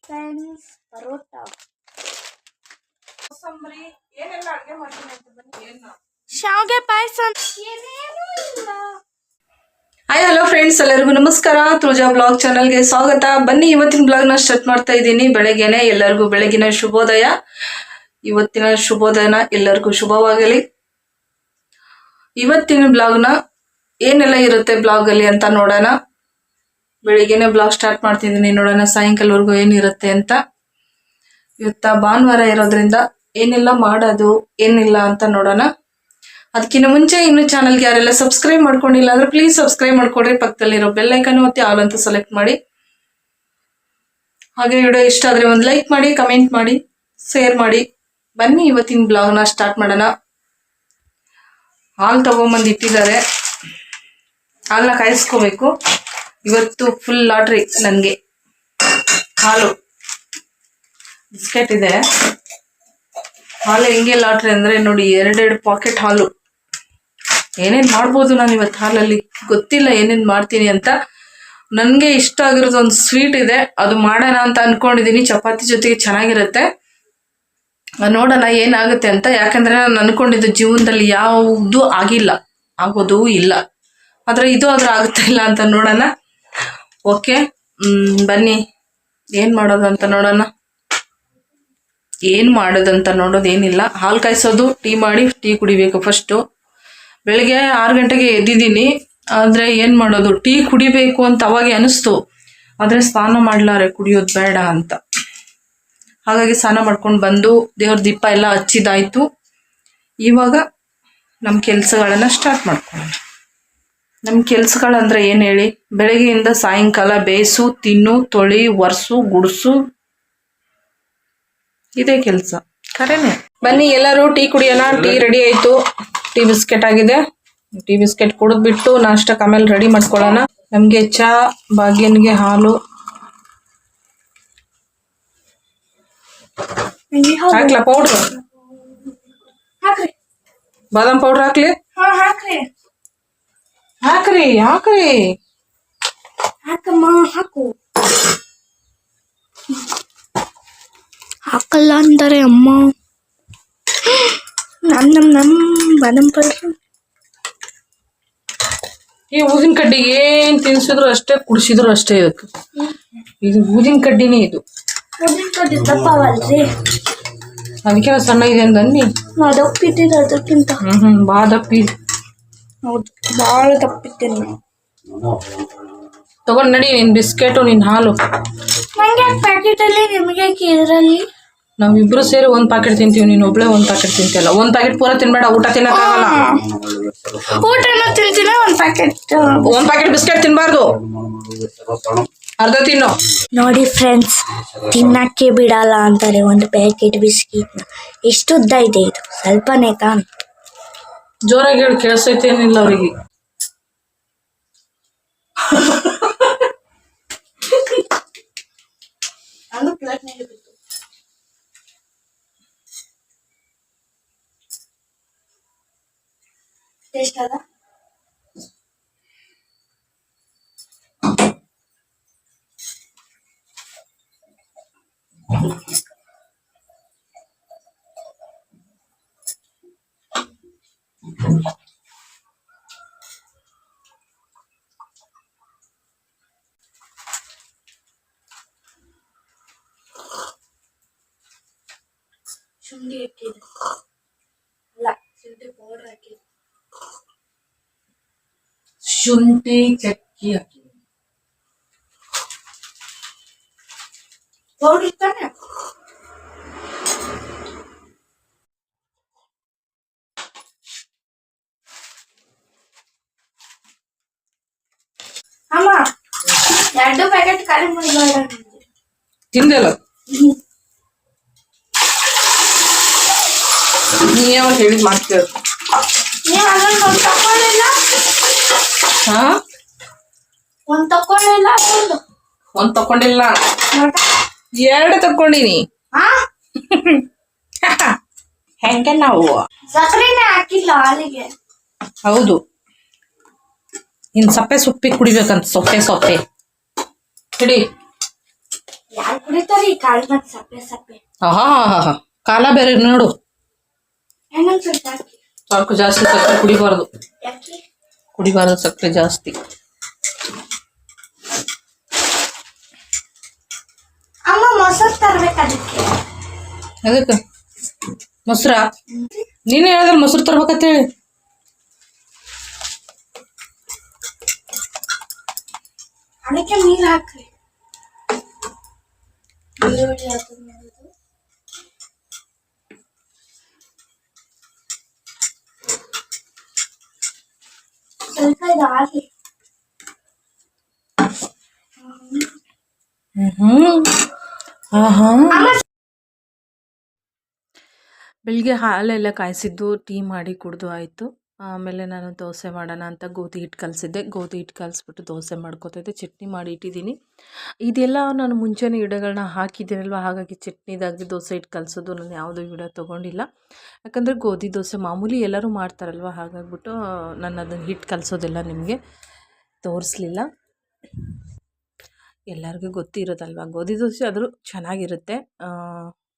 Friends paratha ಕೋಸಂಬರಿ ಏನೆಲ್ಲ ಅಡುಗೆ ಮಾಡ್ತೀನಿ ಅಂತ ಬನ್ನಿ. ಏನು ಶಾವಿಗೆ ಪಾಯಸ ಏನೇನೂ ಇಲ್ಲ. ಹಾಯ್ ಹಲೋ ಫ್ರೆಂಡ್ಸ್, ಎಲ್ಲರಿಗೂ ನಮಸ್ಕಾರ. ತುಳಜಾ ಬ್ಲಾಗ್ ಚಾನಲ್ಗೆ ಸ್ವಾಗತ. ಬನ್ನಿ, ಇವತ್ತಿನ ಬ್ಲಾಗ್ನ ಸ್ಟಾರ್ಟ್ ಮಾಡ್ತಾ ಇದ್ದೀನಿ. ಬೆಳಗ್ಗೆನೆ ಎಲ್ಲರಿಗೂ ಬೆಳಗಿನ ಶುಭೋದಯ. ಇವತ್ತಿನ ಶುಭೋದಯನ ಎಲ್ಲರಿಗೂ ಶುಭವಾಗಲಿ. ಇವತ್ತಿನ ಬ್ಲಾಗ್ನ ಏನೆಲ್ಲ ಇರುತ್ತೆ ಬ್ಲಾಗಲ್ಲಿ ಅಂತ ನೋಡೋಣ. ಬೆಳಿಗ್ಗೆನೆ ಬ್ಲಾಗ್ ಸ್ಟಾರ್ಟ್ ಮಾಡ್ತಿದ್ದೀನಿ, ನೋಡೋಣ ಸಾಯಂಕಾಲವರೆಗೂ ಏನಿರುತ್ತೆ ಅಂತ. ಇವತ್ತ ಭಾನುವಾರ ಇರೋದ್ರಿಂದ ಏನೆಲ್ಲ ಮಾಡೋದು ಏನಿಲ್ಲ ಅಂತ ನೋಡೋಣ. ಅದಕ್ಕಿಂತ ಮುಂಚೆ ಇನ್ನು ಚಾನಲ್ಗೆ ಯಾರೆಲ್ಲ ಸಬ್ಸ್ಕ್ರೈಬ್ ಮಾಡ್ಕೊಂಡಿಲ್ಲ ಅಂದ್ರೆ ಪ್ಲೀಸ್ ಸಬ್ಸ್ಕ್ರೈಬ್ ಮಾಡ್ಕೊಡ್ರಿ. ಪಕ್ಕದಲ್ಲಿರೋ ಬೆಲ್ ಐಕನ್ ಒತ್ತಿ ಆಲ್ ಅಂತ ಸೆಲೆಕ್ಟ್ ಮಾಡಿ. ಹಾಗೆ ವಿಡಿಯೋ ಇಷ್ಟ ಆದ್ರೆ ಒಂದು ಲೈಕ್ ಮಾಡಿ, ಕಮೆಂಟ್ ಮಾಡಿ, ಶೇರ್ ಮಾಡಿ. ಬನ್ನಿ ಇವತ್ತಿನ ಬ್ಲಾಗ್ನ ಸ್ಟಾರ್ಟ್ ಮಾಡೋಣ. ಹಾಲು ತಗೊಂಬಂದು ಇಟ್ಟಿದ್ದಾರೆ, ಹಾಲನ್ನ ಕಾಯಿಸ್ಕೋಬೇಕು. ಇವತ್ತು ಫುಲ್ ಲಾಟ್ರಿ ನನಗೆ. ಹಾಲು ಬಿಸ್ಕೆಟ್ ಇದೆ, ಹಾಲು ಹೆಂಗೆ ಲಾಟ್ರಿ ಅಂದ್ರೆ ನೋಡಿ, 2 ಪಾಕೆಟ್ ಹಾಲು. ಏನೇನ್ ಮಾಡ್ಬೋದು ನಾನು ಇವತ್ತು ಹಾಲಲ್ಲಿ ಗೊತ್ತಿಲ್ಲ ಏನೇನ್ ಮಾಡ್ತೀನಿ ಅಂತ. ನನ್ಗೆ ಇಷ್ಟ ಆಗಿರೋದು ಒಂದು ಸ್ವೀಟ್ ಇದೆ, ಅದು ಮಾಡೋಣ ಅಂತ ಅನ್ಕೊಂಡಿದೀನಿ. ಚಪಾತಿ ಜೊತೆಗೆ ಚೆನ್ನಾಗಿರುತ್ತೆ, ನೋಡೋಣ ಏನಾಗುತ್ತೆ ಅಂತ. ಯಾಕಂದ್ರೆ ನಾನು ಅನ್ಕೊಂಡಿದ್ದು ಜೀವನದಲ್ಲಿ ಯಾವುದು ಆಗಿಲ್ಲ, ಆಗೋದು ಇಲ್ಲ. ಆದ್ರೆ ಇದು ಆದ್ರೆ ಆಗುತ್ತಾ ಇಲ್ಲ ಅಂತ ನೋಡೋಣ. ಓಕೆ, ಬನ್ನಿ ಏನ್ ಮಾಡೋದು ಅಂತ ನೋಡೋಣ. ಏನ್ ಮಾಡೋದಂತ ನೋಡೋದೇನಿಲ್ಲ, ಹಾಲು ಕಾಯಿಸೋದು, ಟೀ ಮಾಡಿ ಟೀ ಕುಡಿಬೇಕು ಫಸ್ಟು. ಬೆಳಿಗ್ಗೆ 6 ಗಂಟೆಗೆ ಎದ್ದಿದ್ದೀನಿ, ಆದ್ರೆ ಏನ್ ಮಾಡೋದು, ಟೀ ಕುಡಿಬೇಕು ಅಂತ ಅವಾಗೆ ಅನಿಸ್ತು. ಆದ್ರೆ ಸ್ನಾನ ಮಾಡ್ಲಾರೆ, ಕುಡಿಯೋದು ಬೇಡ ಅಂತ. ಹಾಗಾಗಿ ಸ್ನಾನ ಮಾಡ್ಕೊಂಡು ಬಂದು ದೇವ್ರ ದೀಪ ಎಲ್ಲ ಹಚ್ಚಿದಾಯ್ತು. ಇವಾಗ ನಮ್ಮ ಕೆಲ್ಸಗಳನ್ನ ಸ್ಟಾರ್ಟ್ ಮಾಡ್ಕೊಳ್ಳೋಣ. ನಮ್ಮ ಕೆಲ್ಸಗಳಂದ್ರೆ ಏನ್ ಹೇಳಿ, ಬೆಳಗ್ಗೆಯಿಂದ ಸಾಯಂಕಾಲ ಬೇಯಿಸು, ತಿನ್ನು, ತೊಳಿ, ಒರ್ಸು, ಗುಡ್ಸು, ಇದೇ ಕೆಲಸ ಕರೆನೆ. ಬನ್ನಿ ಎಲ್ಲರೂ ಟೀ ಕುಡಿಯೋಣ. ಟೀ ರೆಡಿ ಆಯ್ತು, ಟೀ ಬಿಸ್ಕೆಟ್ ಆಗಿದೆ. ಟೀ ಬಿಸ್ಕೆಟ್ ಕುಡಿದ್ಬಿಟ್ಟು ನಾಷ್ಟಕ್ಕೆ ಆಮೇಲೆ ರೆಡಿ ಮಾಡ್ಕೊಳ್ಳೋಣ. ನಮ್ಗೆ ಚಾ, ಭಾಗ್ಯನ್ಗೆ ಹಾಲು. ಹಾಕ್ಲಾ ಪೌಡ್ರ್? ಬಾದಾಮ್ ಪೌಡ್ರ್ ಹಾಕ್ಲಿ? ಹಾಕ್ರಿ ಹಾಕ್ರಿ ಹಾಕಮ್ಮ, ಹಾಕು. ಹಾಕಲ್ಲ ಅಂತಾರೆ ಅಮ್ಮ. ನಮ್ ಬಾದಾಮ್ ಪೌಡರ್. ಈ ಊದಿನ ಕಡ್ಡಿಗೆ ಏನ್ ತಿನ್ಸಿದ್ರು ಅಷ್ಟೇ, ಕುಡಿಸಿದ್ರು ಅಷ್ಟೇ. ಇದಕ್ಕೆ ಇದು ಊದಿನ ಕಡ್ಡಿನೇ, ಇದು ಊದಿನ ಕಡ್ಡಿ ದಪ್ಪವಲ್ರಿ, ಅದಕ್ಕೆ ಸಣ್ಣ ಇದೆ ಅಂದನ್ನಿ. ದಪ್ಪಿಟ್ಟಿದೆ ಅದಕ್ಕಿಂತ. ಬಾ ದಪ್ಪಿ. ಹೌದು, ಭಾಳ ದಪ್ಪಿಟ್ಟೇನೆ. ತಗೊಂಡ್ ನಡಿ, ನಿನ್ ಬಿಸ್ಕೆಟು, ನಿನ್ ಹಾಲು. ನಂಗೆ ಪ್ಯಾಕೆಟ್ ಅಲ್ಲಿ, ನಿಮಗೆ ಇದರಲ್ಲಿ. ನಾವಿಬ್ರು ಸೇರಿ 1 ಪ್ಯಾಕೆಟ್ ತಿಂತೀವಿ, ನೀನ್ ಒಬ್ಳೆ 1 ಪ್ಯಾಕೆಟ್ ತಿಂತಿಯಲ್ಲ. 1 ಪ್ಯಾಕೆಟ್ ಪೂರ ತಿನ್ಬೇಡ, ಊಟ ತಿನ್ನಕ್ಕಾಗಲ್ಲ. ಊಟನ ತಿಂತೀನಿ, 1 ಪ್ಯಾಕೆಟ್ ಬಿಸ್ಕೆಟ್ ತಿನ್ಬಾರ್ದು, ಅರ್ಧ ತಿನ್ನು. ನೋಡಿ ಫ್ರೆಂಡ್ಸ್, ತಿನ್ನಕ್ಕೆ ಬಿಡಲ್ಲ ಅಂತಾರೆ 1 ಪ್ಯಾಕೆಟ್ ಬಿಸ್ಕಿಟ್ನ. ಎಷ್ಟು ಉದ್ದ ಇದೆ ಇದು, ಸ್ವಲ್ಪನೇ ತಾನು. ಜೋರಾಗಿ ಹೇಳಿ, ಕೇಳಿಸೈತೇನಿಲ್ಲ ಅವ್ರಿಗೆ. ಟೇಸ್ಟ್ ಅದ? ಶುಂಠಿ ಹಾಕಿದೆ, ಅಲ್ಲ ಶುಂಠಿ ಪೌಡರ್ ಹಾಕಿದೆ. ಶುಂಠಿ ಚಕ್ಕಿ ಹಾಕಿ ಪೌಡರ್ ತಾನೆ. ಅಮ್ಮ 2 ಪ್ಯಾಕೆಟ್ ಖಾಲಿ ಮಾಡಿ ತಿಂದೆಲ್ಲ. ನೀ ಯಾವಾಗ ಹೇಳಿದ್ ಮಾಡ್ತೀರ? ನೀವು ಅದನ್ನ ಒಂದು ತಕೊಳ್ಳಿಲ್ಲ. ಹಾ, ಒಂದು ತಕೊಳ್ಳಿಲ್ಲ. ಒಂದ್ ತಕೊಂಡಿಲ್ಲ, 2 ತಕೊಂಡಿನಿ. ಹೆಂಗೆ ನಾವು ಸಕ್ಕರೆನೇ ಹಾಕಿಲ್ಲ ಹಾಲಿಗೆ. ಹೌದು, ಇನ್ ಸಪ್ಪೆ ಸೊಪ್ಪಿ ಕುಡಿಬೇಕಂತ. ಸೊಪ್ಪೆ ಹಿಡಿ. ಯಾರು ಕುಡಿತಾರೆ ಈ ಕಾಳಿನ ಸಪ್ಪೆ ಸಪ್ಪೆ. ಆಹಾ ಕಾಲ ಬೇರೆ ನೋಡು. ಇನ್ನೊಂದ್ ಸ್ವಲ್ಪ ಹಾಕಿ. ಸಾಕು, ಜಾಸ್ತಿ ಸಕ್ಕರೆ ಕುಡಿಬಾರ್ದು. ಯಾಕೆ? ಕುಡಿಬಾರ್ದು ಸಕ್ಕರೆ ಜಾಸ್ತಿ. ಅಮ್ಮ ಮೊಸರು ತರ್ಬೇಕು ಅದಕ್ಕೆ. ಅದಕ್ಕೆ ಮೊಸರ ನೀನೇ ಹೇಳಿದ್ರೆ ಮೊಸರು ತರ್ಬೇಕಂತೇಳಿ. ಅದಕ್ಕೆ ನೀರು ಹಾಕ್ರಿ. ಈರುಳ್ಳಿ ಹಾಕೋದು ಮಾಡೋದು. ಸ್ವಲ್ಪ ಇದು ಹಾಕಿ. ಬೆಳಿಗ್ಗೆ ಹಾಲೆಲ್ಲ ಕಾಯಿಸಿದ್ದು ಟೀ ಮಾಡಿ ಕುಡಿದು ಆಯಿತು. ಆಮೇಲೆ ನಾನು ದೋಸೆ ಮಾಡೋಣ ಅಂತ ಗೋಧಿ ಹಿಟ್ಟು ಕಲಸಿದ್ದೆ. ಗೋಧಿ ಹಿಟ್ಟು ಕಲಿಸ್ಬಿಟ್ಟು ದೋಸೆ ಮಾಡ್ಕೊತಿದ್ದೆ. ಚಟ್ನಿ ಮಾಡಿ ಇಟ್ಟಿದ್ದೀನಿ. ಇದೆಲ್ಲ ನಾನು ಮುಂಚೆನೇ ಗಿಡಗಳನ್ನ ಹಾಕಿದ್ದೀನಲ್ವ, ಹಾಗಾಗಿ ಚಟ್ನಿದಾಗಿ ದೋಸೆ ಹಿಟ್ಟು ಕಲಿಸೋದು ನಾನು ಯಾವುದೂ ವಿಡಿಯೋ ತೊಗೊಂಡಿಲ್ಲ. ಯಾಕಂದರೆ ಗೋಧಿ ದೋಸೆ ಮಾಮೂಲಿ ಎಲ್ಲರೂ ಮಾಡ್ತಾರಲ್ವ, ಹಾಗಾಗ್ಬಿಟ್ಟು ನಾನು ಅದನ್ನು ಹಿಟ್ಟು ಕಲಿಸೋದೆಲ್ಲ ನಿಮಗೆ ತೋರಿಸ್ಲಿಲ್ಲ. ಎಲ್ಲರಿಗೂ ಗೊತ್ತಿರೋದಲ್ವ ಗೋಧಿ ದೋಸೆ, ಆದರೂ ಚೆನ್ನಾಗಿರುತ್ತೆ.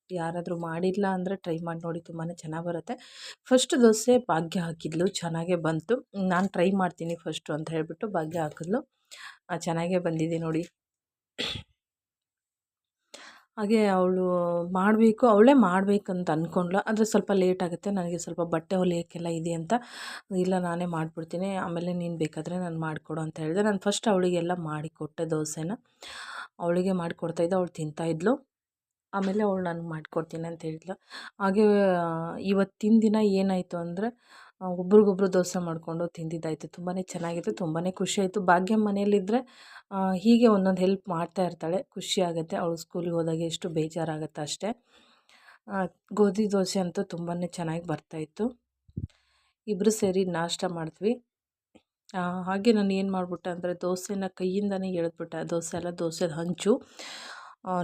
ಯಾರಾದರೂ ಮಾಡಿಲ್ಲ ಅಂದರೆ ಟ್ರೈ ಮಾಡಿ ನೋಡಿ, ತುಂಬಾ ಚೆನ್ನಾಗಿ ಬರುತ್ತೆ. ಫಸ್ಟ್ ದೋಸೆ ಭಾಗ್ಯ ಹಾಕಿದ್ಲು, ಚೆನ್ನಾಗೇ ಬಂತು. ನಾನು ಟ್ರೈ ಮಾಡ್ತೀನಿ ಫಸ್ಟು ಅಂತ ಹೇಳಿಬಿಟ್ಟು ಭಾಗ್ಯ ಹಾಕಿದ್ಲು, ಚೆನ್ನಾಗೇ ಬಂದಿದೆ ನೋಡಿ. ಹಾಗೆ ಅವಳೇ ಮಾಡಬೇಕಂತ ಅಂದ್ಕೊಂಡ್ಲು, ಆದರೆ ಸ್ವಲ್ಪ ಲೇಟ್ ಆಗುತ್ತೆ. ನನಗೆ ಸ್ವಲ್ಪ ಬಟ್ಟೆ ಹೊಲಿಯೋಕ್ಕೆಲ್ಲ ಇದೆ ಅಂತ, ಇಲ್ಲ ನಾನೇ ಮಾಡಿಬಿಡ್ತೀನಿ, ಆಮೇಲೆ ನೀನು ಬೇಕಾದರೆ ನಾನು ಮಾಡಿಕೊಡು ಅಂತ ಹೇಳಿದೆ. ನಾನು ಫಸ್ಟ್ ಅವಳಿಗೆಲ್ಲ ಮಾಡಿಕೊಟ್ಟೆ ದೋಸೆನ. ಅವಳಿಗೆ ಮಾಡಿಕೊಡ್ತಾಯಿದ್ದೆ, ಅವಳು ತಿಂತಾಯಿದ್ಲು. ಆಮೇಲೆ ಅವಳು ನನಗೆ ಮಾಡಿಕೊಡ್ತೀನಿ ಅಂತ ಹೇಳಿದ್ಲು. ಹಾಗೆ ಇವತ್ತಿನ ದಿನ ಏನಾಯಿತು ಅಂದರೆ ಒಬ್ರಿಗೊಬ್ರು ದೋಸೆ ಮಾಡಿಕೊಂಡು ತಿಂದಿದ್ದಾಯಿತು. ತುಂಬಾ ಚೆನ್ನಾಗಿತ್ತು, ತುಂಬಾ ಖುಷಿಯಾಯಿತು. ಭಾಗ್ಯ ಮನೆಯಲ್ಲಿದ್ದರೆ ಹೀಗೆ ಒಂದೊಂದು ಹೆಲ್ಪ್ ಮಾಡ್ತಾ ಇರ್ತಾಳೆ, ಖುಷಿ ಆಗುತ್ತೆ. ಅವಳು ಸ್ಕೂಲಿಗೆ ಹೋದಾಗ ಎಷ್ಟು ಬೇಜಾರಾಗುತ್ತೆ ಅಷ್ಟೇ. ಗೋಧಿ ದೋಸೆ ಅಂತೂ ತುಂಬಾ ಚೆನ್ನಾಗಿ ಬರ್ತಾಯಿತ್ತು. ಇಬ್ಬರು ಸೇರಿ ನಾಷ್ಟ ಮಾಡಿದ್ವಿ. ಹಾಗೆ ನಾನು ಏನು ಮಾಡಿಬಿಟ್ಟೆ ಅಂದರೆ ದೋಸೆನ ಕೈಯಿಂದನೇ ಎಳೆದ್ಬಿಟ್ಟೆ. ದೋಸೆ ಎಲ್ಲ ದೋಸೆದ ಹಂಚು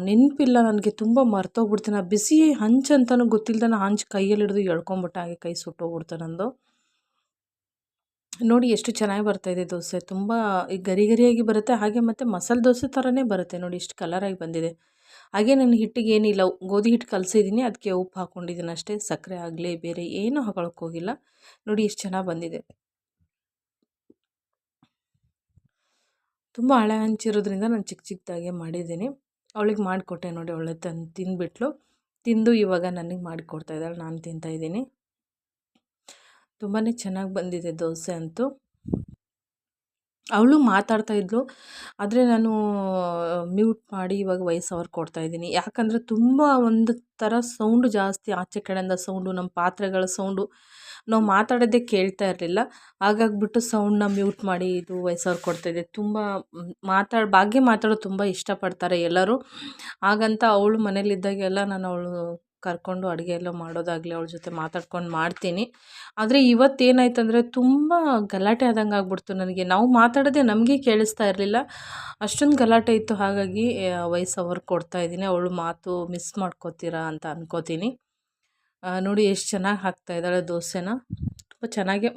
ನೆನಪಿಲ್ಲ ನನಗೆ, ತುಂಬ ಮರ್ತೋಗ್ಬಿಡ್ತೀನಿ. ಆ ಬಿಸಿ ಹಂಚು ಅಂತಲೂ ಗೊತ್ತಿಲ್ಲದೆ ಹಂಚು ಕೈಯಲ್ಲಿ ಹಿಡಿದು ಎಳ್ಕೊಂಬಿಟ್ಟೆ, ಹಾಗೆ ಕೈ ಸುಟ್ಟೋಗ್ಬಿಡ್ತು ನಂದು. ನೋಡಿ ಎಷ್ಟು ಚೆನ್ನಾಗಿ ಬರ್ತಾಯಿದೆ ದೋಸೆ, ತುಂಬ ಈ ಗರಿ ಗರಿಯಾಗಿ ಬರುತ್ತೆ. ಹಾಗೆ ಮತ್ತು ಮಸಾಲೆ ದೋಸೆ ಥರನೇ ಬರುತ್ತೆ ನೋಡಿ, ಇಷ್ಟು ಕಲರಾಗಿ ಬಂದಿದೆ. ಹಾಗೆ ನನ್ನ ಹಿಟ್ಟಿಗೆ ಏನಿಲ್ಲ, ಗೋಧಿ ಹಿಟ್ಟು ಕಲಸಿದ್ದೀನಿ, ಅದಕ್ಕೆ ಉಪ್ಪು ಹಾಕ್ಕೊಂಡಿದ್ದೀನಿ ಅಷ್ಟೇ. ಸಕ್ಕರೆ ಆಗಲಿ ಬೇರೆ ಏನೂ ಹಾಕೊಳ್ಳೋಕ್ಕೋಗಿಲ್ಲ. ನೋಡಿ ಎಷ್ಟು ಚೆನ್ನಾಗಿ ಬಂದಿದೆ. ತುಂಬ ಹಳೆ ಹಂಚಿರೋದ್ರಿಂದ ನಾನು ಚಿಕ್ಕ ಚಿಕ್ಕದಾಗೆ ಮಾಡಿದ್ದೀನಿ. ಅವಳಿಗೆ ಮಾಡಿಕೊಟ್ಟೆ ನೋಡಿ, ಅವಳೆ ತಿಂದುಬಿಟ್ಲು. ತಿಂದು ಇವಾಗ ನನಗೆ ಮಾಡಿಕೊಡ್ತಾಯಿದ್ದಾಳೆ, ನಾನು ತಿಂತಾಯಿದ್ದೀನಿ. ತುಂಬಾ ಚೆನ್ನಾಗಿ ಬಂದಿದೆ ದೋಸೆ ಅಂತೂ. ಅವಳು ಮಾತಾಡ್ತಾಯಿದ್ಲು, ಆದರೆ ನಾನು ಮ್ಯೂಟ್ ಮಾಡಿ ಇವಾಗ ವಾಯ್ಸ್ ಓವರ್ ಕೊಡ್ತಾಯಿದ್ದೀನಿ. ಯಾಕಂದರೆ ತುಂಬ ಒಂದು ಥರ ಸೌಂಡು ಜಾಸ್ತಿ, ಆಚೆ ಕಡೆಯಿಂದ ಸೌಂಡು, ನಮ್ಮ ಪಾತ್ರೆಗಳ ಸೌಂಡು, ನಾವು ಮಾತಾಡೋದೇ ಕೇಳ್ತಾ ಇರಲಿಲ್ಲ. ಹಾಗಾಗ್ಬಿಟ್ಟು ಸೌಂಡನ್ನ ಮ್ಯೂಟ್ ಮಾಡಿ ಇದು ವಾಯ್ಸ್ ಓವರ್ ಕೊಡ್ತಾಯಿದ್ದೆ. ತುಂಬ ಭಾಗ್ಯ ಮಾತಾಡೋದು ತುಂಬ ಇಷ್ಟಪಡ್ತಾರೆ ಎಲ್ಲರೂ. ಹಾಗಂತ ಅವಳು ಮನೇಲಿದ್ದಾಗೆಲ್ಲ ನಾನು ಅವಳು ಕರ್ಕೊಂಡು ಅಡುಗೆ ಎಲ್ಲ ಮಾಡೋದಾಗಲಿ, ಅವಳ ಜೊತೆ ಮಾತಾಡ್ಕೊಂಡು ಮಾಡ್ತೀನಿ. ಆದರೆ ಇವತ್ತೇನಾಯ್ತಂದರೆ ತುಂಬ ಗಲಾಟೆ ಆದಂಗೆ ಆಗ್ಬಿಡ್ತು ನನಗೆ. ನಾವು ಮಾತಾಡೋದೇ ನಮಗೆ ಕೇಳಿಸ್ತಾ ಇರಲಿಲ್ಲ, ಅಷ್ಟೊಂದು ಗಲಾಟೆ ಇತ್ತು. ಹಾಗಾಗಿ ವಾಯ್ಸ್ ಓವರ್ ಕೊಡ್ತಾಯಿದ್ದೀನಿ. ಅವಳು ಮಾತು ಮಿಸ್ ಮಾಡ್ಕೋತೀರಾ ಅಂತ ಅನ್ಕೋತೀನಿ. ನೋಡಿ ಎಷ್ಟು ಚೆನ್ನಾಗಿ ಹಾಕ್ತಾಯಿದ್ದಾಳೆ ದೋಸೆನ, ತುಂಬ ಚೆನ್ನಾಗಿ